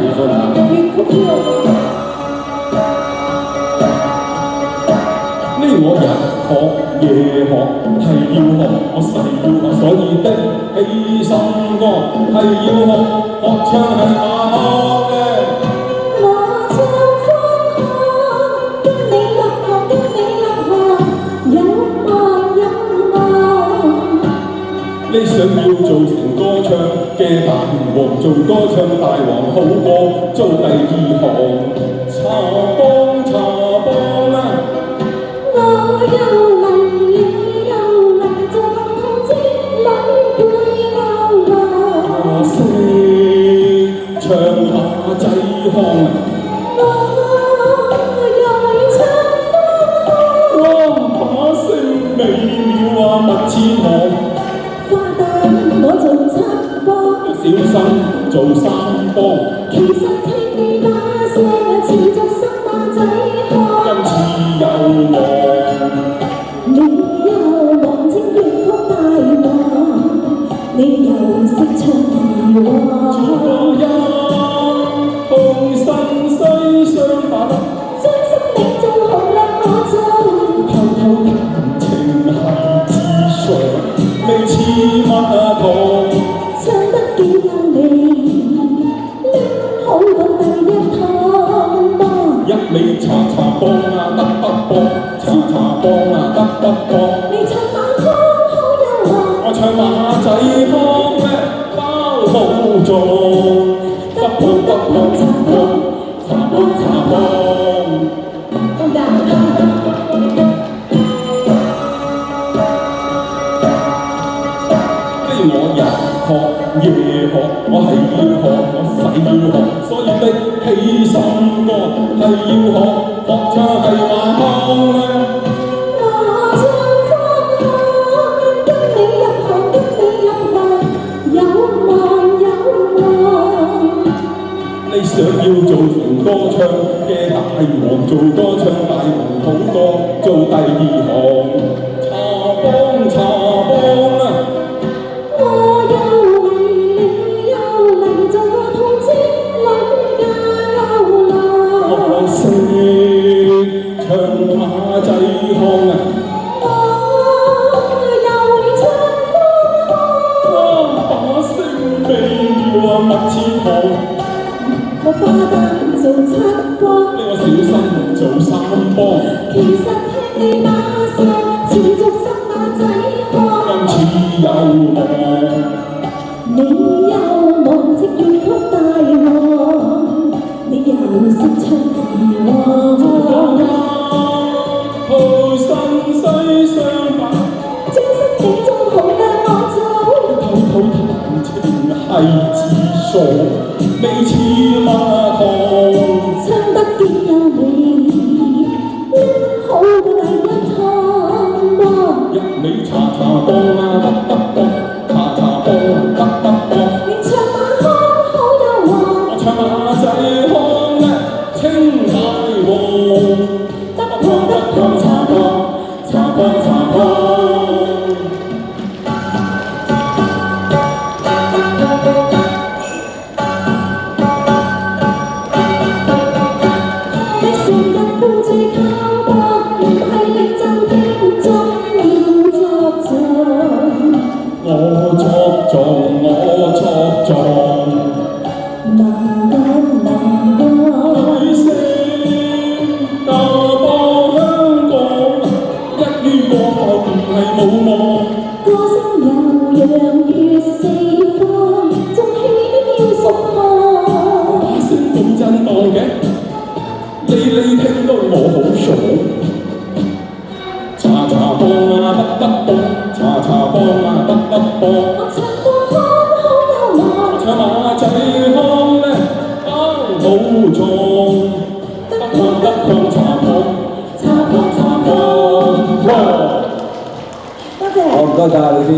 粵曲呢我日學夜學係要學，我誓要學，所以的起心肝係要學，學唱係馬學嘅。我唱方向，跟你入行，跟你入行，有望有望。你想要做成歌唱嘅大王，做歌唱大王好過做第二行，茶幫茶幫啊！我又嚟，你又嚟，做個肚子女背勾啊！我識唱下仔腔啊！我又嚟唱花，把聲美妙啊，蜜似糖。花旦我做七幫，小心做三幫。其實聽你把聲啊，似作新馬仔腔。今次有望。你又識唱兒話，做音同神西相反，將心你做紅亮我做，偷偷談情係自爽，未似蜜糖，唱得幾有味，拎好過第一堂噃，一味查查幫啊得得幫，查查幫啊得得幫，你唱馬腔好有話，我唱馬仔腔咩包好重，得碰得碰茶碰茶碰茶碰，得唔得？我日學夜學，我係要學，我誓要學，所以的起心肝係要學，學唱係馬腔咧。我唱方向，跟你入行，跟你入行，有望有望。你想要做成歌唱嘅大王，做歌唱大王好過做第二行，茶幫茶幫啊！我又嚟，你又嚟，做個肚子女嘅勾啦。我識唱馬仔腔啊！我又唱方腔，把聲美妙啊，蜜似糖。我花旦做七幫，你我小心做三幫。其實聽你把聲，似足新馬仔腔。今次有望，你有望即粵曲大王，你又識唱兒話，好身西相反，將心你做紅亮我做，偷偷談情係自爽，未似蜜糖，唱得幾有味，拎好過第一堂噃，一味查查幫啊得得幫，查查幫啊得得幫，你唱馬腔好有話，我唱馬仔腔咧清大王，得碰得碰茶幫，茶幫茶幫。我作狀，我作狀，能幹女聲大播香港，一於過後唔係冇望。歌聲悠揚越四方，仲起要熟望。把聲咁震盪嘅，你聽到我好爽。查查幫啊得得幫，查查幫啊得得幫。我唱方腔好有望，我唱馬仔腔咧包好重，得碰得碰茶碰，茶碰茶碰。多謝。好，唔該曬你先。